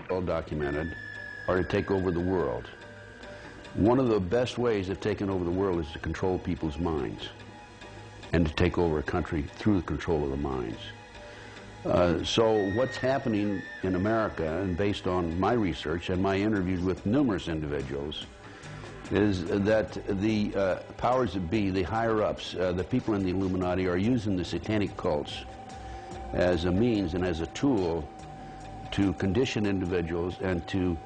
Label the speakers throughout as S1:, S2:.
S1: well documented, are to take over the world. One of the best ways of taking over the world is to control people's minds and to take over a country through the control of the minds. So what's happening in America, and based on my research and my interviews with numerous individuals, is that the powers that be, the higher-ups, the people in the Illuminati, are using the satanic cults as a means and as a tool to condition individuals and to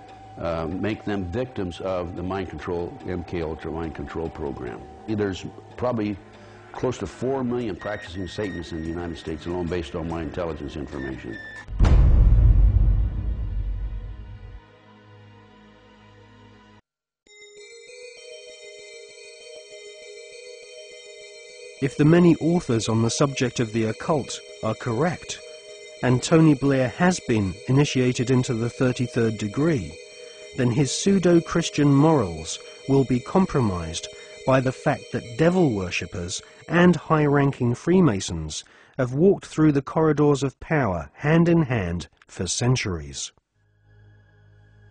S1: make them victims of the mind control, MK Ultra mind control program. There's probably close to 4 million practicing Satanists in the United States alone, based on my intelligence information.
S2: If the many authors on the subject of the occult are correct, and Tony Blair has been initiated into the 33rd degree, then his pseudo-Christian morals will be compromised by the fact that devil worshippers and high-ranking Freemasons have walked through the corridors of power hand in hand for centuries.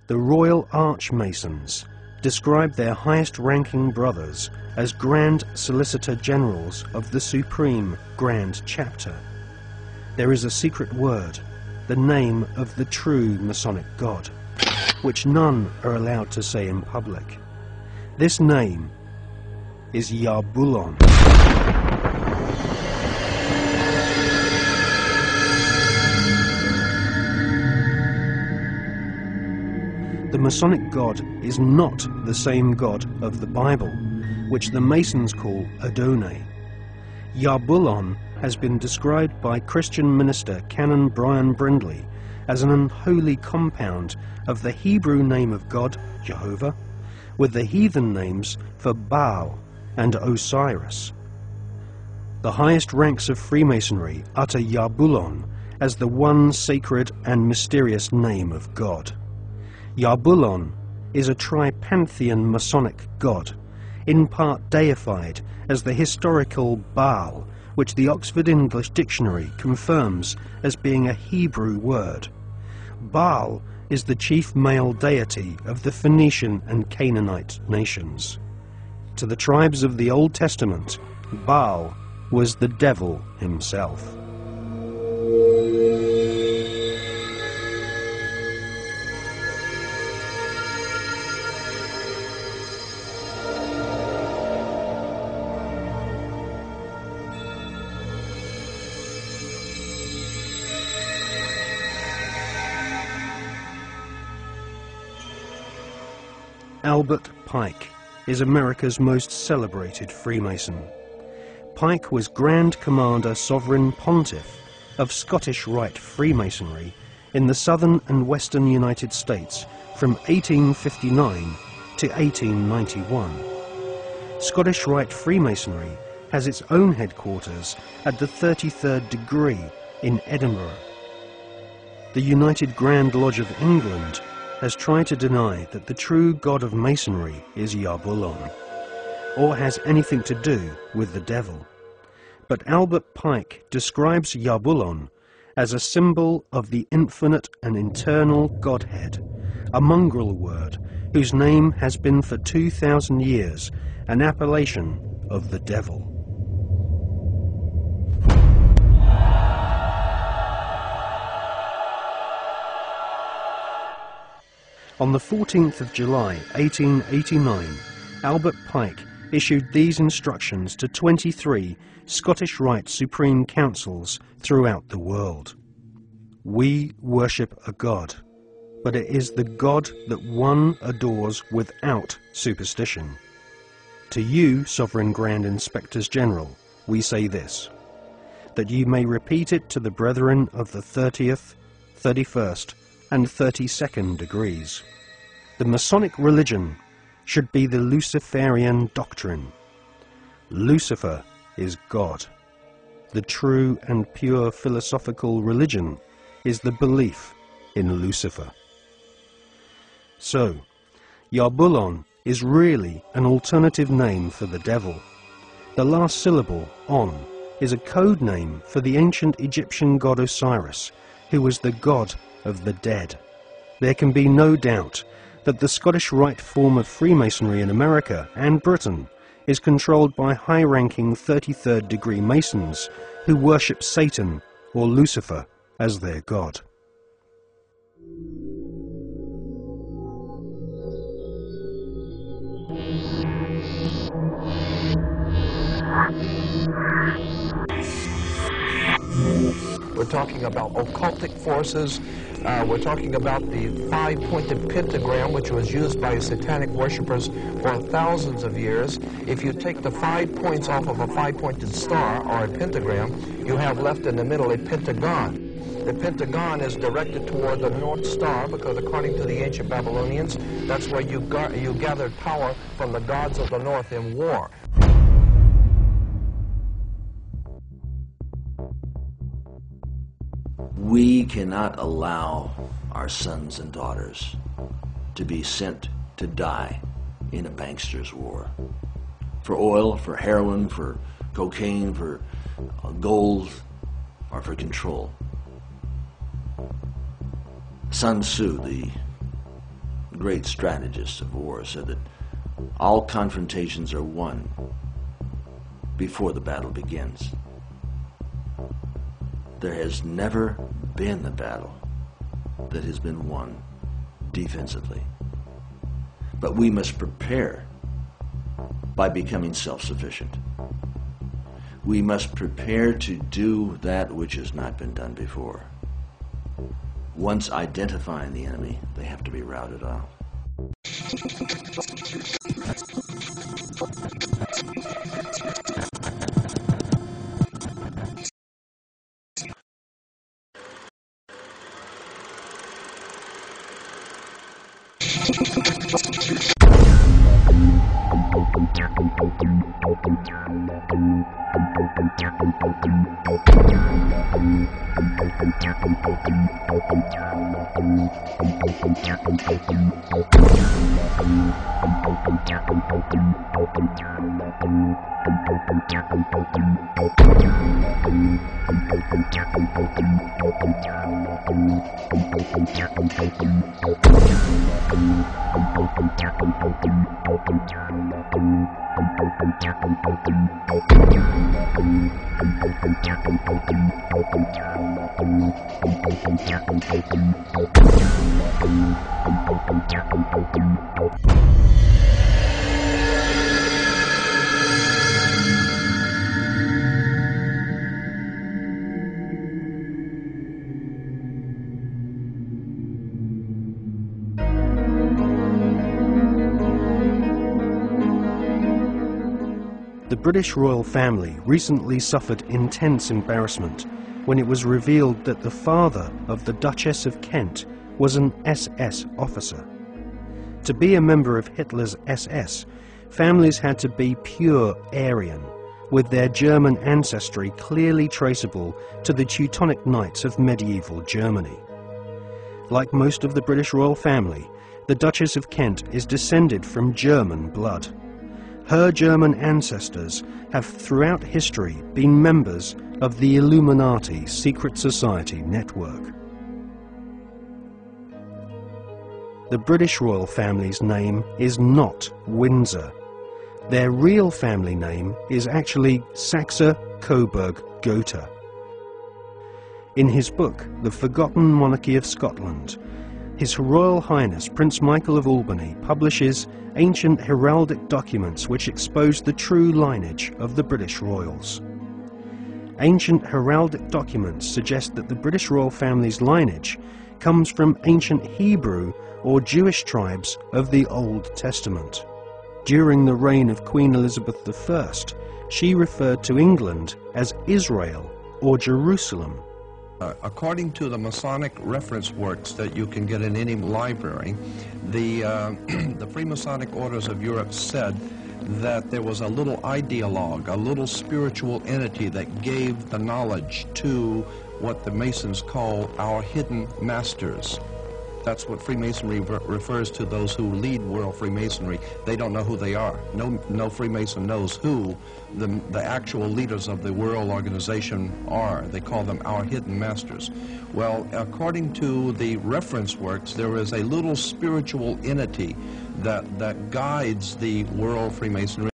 S2: The Royal Archmasons describe their highest-ranking brothers as Grand Solicitor Generals of the Supreme Grand Chapter. There is a secret word, the name of the true Masonic God, which none are allowed to say in public. This name is Yarbulon. The Masonic God is not the same God of the Bible, which the Masons call Adonai. Yarbulon has been described by Christian minister Canon Brian Brindley as an unholy compound of the Hebrew name of God, Jehovah, with the heathen names for Baal and Osiris. The highest ranks of Freemasonry utter Yarbulon as the one sacred and mysterious name of God. Yarbulon is a tripantheon Masonic god, in part deified as the historical Baal, which the Oxford English Dictionary confirms as being a Hebrew word. Baal is the chief male deity of the Phoenician and Canaanite nations. To the tribes of the Old Testament, Baal was the devil himself. Albert Pike is America's most celebrated Freemason. Pike was Grand Commander Sovereign Pontiff of Scottish Rite Freemasonry in the southern and western United States from 1859 to 1891. Scottish Rite Freemasonry has its own headquarters at the 33rd degree in Edinburgh. The United Grand Lodge of England has tried to deny that the true god of Masonry is Yarbulon, or has anything to do with the devil. But Albert Pike describes Yarbulon as a symbol of the infinite and eternal Godhead, a mongrel word whose name has been for 2,000 years an appellation of the devil. On the 14th of July 1889, Albert Pike issued these instructions to 23 Scottish Rite Supreme Councils throughout the world. We worship a God, but it is the God that one adores without superstition. To you, Sovereign Grand Inspectors General, we say this, that you may repeat it to the brethren of the 30th, 31st, and 32nd degrees. The Masonic religion should be the Luciferian doctrine. Lucifer is God. The true and pure philosophical religion is the belief in Lucifer. So, Yarbulon is really an alternative name for the devil. The last syllable, on, is a code name for the ancient Egyptian god Osiris, who was the god of the dead. there can be no doubt that the Scottish Rite form of Freemasonry in America and Britain is controlled by high-ranking 33rd degree Masons who worship Satan or Lucifer as their god.
S3: We're talking about occultic forces. We're talking about the five-pointed pentagram, which was used by satanic worshippers for thousands of years. If you take the 5 points off of a five-pointed star or a pentagram, you have left in the middle a pentagon. The pentagon is directed toward the North Star because, according to the ancient Babylonians, that's where you gathered power from the gods of the North in war.
S4: We cannot allow our sons and daughters to be sent to die in a bankster's war. For oil, for heroin, for cocaine, for gold, or for control. Sun Tzu, the great strategist of war, said that all confrontations are won before the battle begins. There has never been a battle that has been won defensively. But we must prepare by becoming self-sufficient. We must prepare to do that which has not been done before. Once identifying the enemy, they have to be routed off.
S2: The British royal family recently suffered intense embarrassment when it was revealed that the father of the Duchess of Kent was an SS officer. To be a member of Hitler's SS, families had to be pure Aryan, with their German ancestry clearly traceable to the Teutonic Knights of medieval Germany. Like most of the British royal family, the Duchess of Kent is descended from German blood. Her German ancestors have throughout history been members of the Illuminati secret society network. The British royal family's name is not Windsor. Their real family name is actually Saxe-Coburg-Gotha. In his book, The Forgotten Monarchy of Scotland, His Royal Highness Prince Michael of Albany publishes ancient heraldic documents which expose the true lineage of the British royals. Ancient heraldic documents suggest that the British royal family's lineage comes from ancient Hebrew or Jewish tribes of the Old Testament. During the reign of Queen Elizabeth I, she referred to England as Israel or Jerusalem.
S3: According to the Masonic reference works that you can get in any library, the Freemasonic Orders of Europe said that there was a little ideologue, a little spiritual entity that gave the knowledge to what the Masons call our hidden masters. That's what Freemasonry refers to, those who lead world Freemasonry. They don't know who they are. No Freemason knows who the actual leaders of the world organization are. They call them our hidden masters. Well, according to the reference works, there is a little spiritual entity that guides the world Freemasonry.